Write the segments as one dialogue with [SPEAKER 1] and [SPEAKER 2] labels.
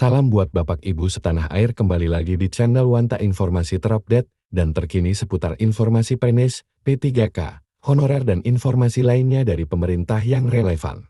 [SPEAKER 1] Salam buat Bapak Ibu setanah air, kembali lagi di channel Wanta, informasi terupdate dan terkini seputar informasi PNS, P3K, honorer dan informasi lainnya dari pemerintah yang relevan.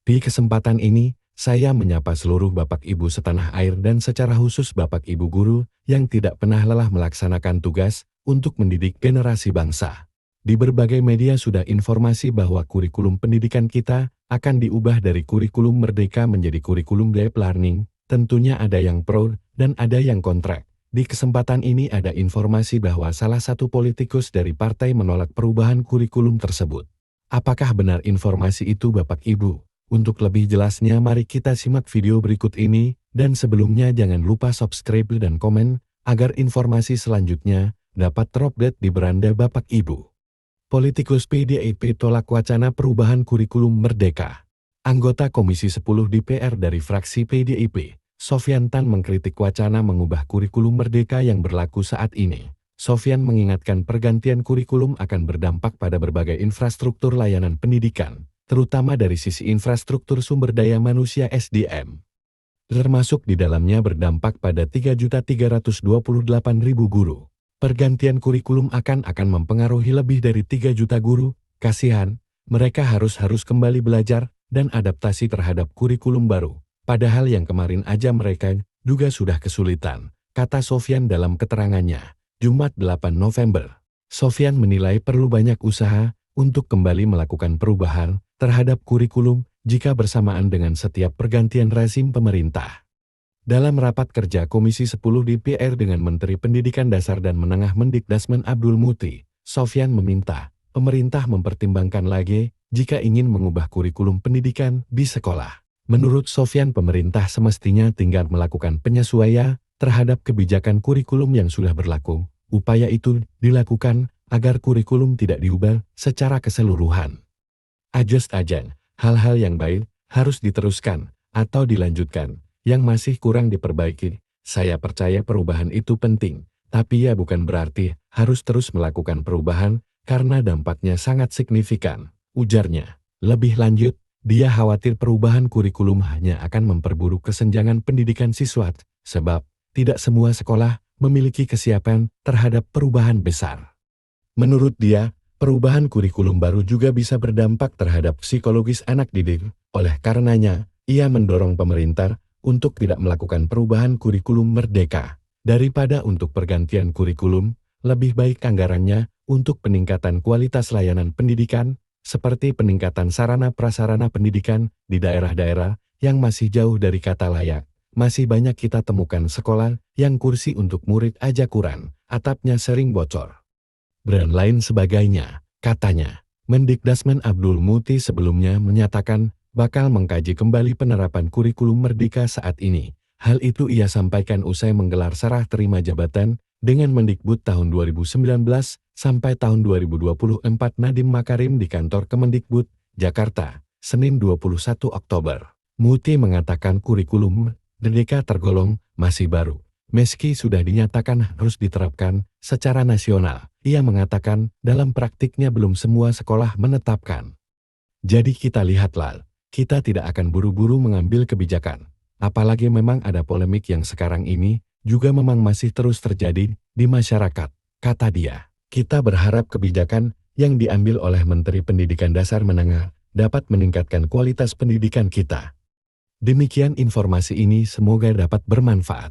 [SPEAKER 1] Di kesempatan ini, saya menyapa seluruh Bapak Ibu setanah air dan secara khusus Bapak Ibu guru yang tidak pernah lelah melaksanakan tugas untuk mendidik generasi bangsa. Di berbagai media sudah informasi bahwa kurikulum pendidikan kita akan diubah dari kurikulum merdeka menjadi kurikulum deep learning. Tentunya ada yang pro dan ada yang kontra. Di kesempatan ini ada informasi bahwa salah satu politikus dari partai menolak perubahan kurikulum tersebut. Apakah benar informasi itu Bapak Ibu? Untuk lebih jelasnya mari kita simak video berikut ini, dan sebelumnya jangan lupa subscribe dan komen, agar informasi selanjutnya dapat terupdate di beranda Bapak Ibu. Politikus PDIP tolak wacana perubahan kurikulum merdeka. Anggota Komisi 10 DPR dari fraksi PDIP, Sofyan Tan mengkritik wacana mengubah kurikulum merdeka yang berlaku saat ini. Sofyan mengingatkan pergantian kurikulum akan berdampak pada berbagai infrastruktur layanan pendidikan, terutama dari sisi infrastruktur sumber daya manusia (SDM). Termasuk di dalamnya berdampak pada 3.328.000 guru. Pergantian kurikulum akan mempengaruhi lebih dari 3 juta guru. Kasihan, mereka harus kembali belajar dan adaptasi terhadap kurikulum baru. Padahal yang kemarin aja mereka juga sudah kesulitan, kata Sofyan dalam keterangannya, Jumat 8 November. Sofyan menilai perlu banyak usaha untuk kembali melakukan perubahan terhadap kurikulum jika bersamaan dengan setiap pergantian rezim pemerintah. Dalam rapat kerja Komisi 10 DPR dengan Menteri Pendidikan Dasar dan Menengah Mendikbudrismen Abdul Muti, Sofyan meminta pemerintah mempertimbangkan lagi jika ingin mengubah kurikulum pendidikan di sekolah. Menurut Sofyan, pemerintah semestinya tinggal melakukan penyesuaian terhadap kebijakan kurikulum yang sudah berlaku. Upaya itu dilakukan agar kurikulum tidak diubah secara keseluruhan. Adjust aja, hal-hal yang baik harus diteruskan atau dilanjutkan, yang masih kurang diperbaiki. Saya percaya perubahan itu penting, tapi ya bukan berarti harus terus melakukan perubahan karena dampaknya sangat signifikan, ujarnya. Lebih lanjut, dia khawatir perubahan kurikulum hanya akan memperburuk kesenjangan pendidikan siswa, sebab tidak semua sekolah memiliki kesiapan terhadap perubahan besar. Menurut dia, perubahan kurikulum baru juga bisa berdampak terhadap psikologis anak didik. Oleh karenanya, ia mendorong pemerintah untuk tidak melakukan perubahan kurikulum merdeka. Daripada untuk pergantian kurikulum, lebih baik anggarannya untuk peningkatan kualitas layanan pendidikan, seperti peningkatan sarana prasarana pendidikan di daerah-daerah yang masih jauh dari kata layak. Masih banyak kita temukan sekolah yang kursi untuk murid aja kurang, atapnya sering bocor, dan lain sebagainya, katanya. Mendikbudrismen Abdul Muti sebelumnya menyatakan bakal mengkaji kembali penerapan kurikulum merdeka saat ini. Hal itu ia sampaikan usai menggelar serah terima jabatan dengan Mendikbud tahun 2019 sampai tahun 2024 Nadiem Makarim di kantor Kemendikbud, Jakarta, Senin 21 Oktober. Muti mengatakan kurikulum merdeka tergolong masih baru, meski sudah dinyatakan harus diterapkan secara nasional. Ia mengatakan dalam praktiknya belum semua sekolah menetapkan. Jadi kita lihatlah, kita tidak akan buru-buru mengambil kebijakan. Apalagi memang ada polemik yang sekarang ini juga memang masih terus terjadi di masyarakat, kata dia. Kita berharap kebijakan yang diambil oleh Menteri Pendidikan Dasar Menengah dapat meningkatkan kualitas pendidikan kita. Demikian informasi ini, semoga dapat bermanfaat.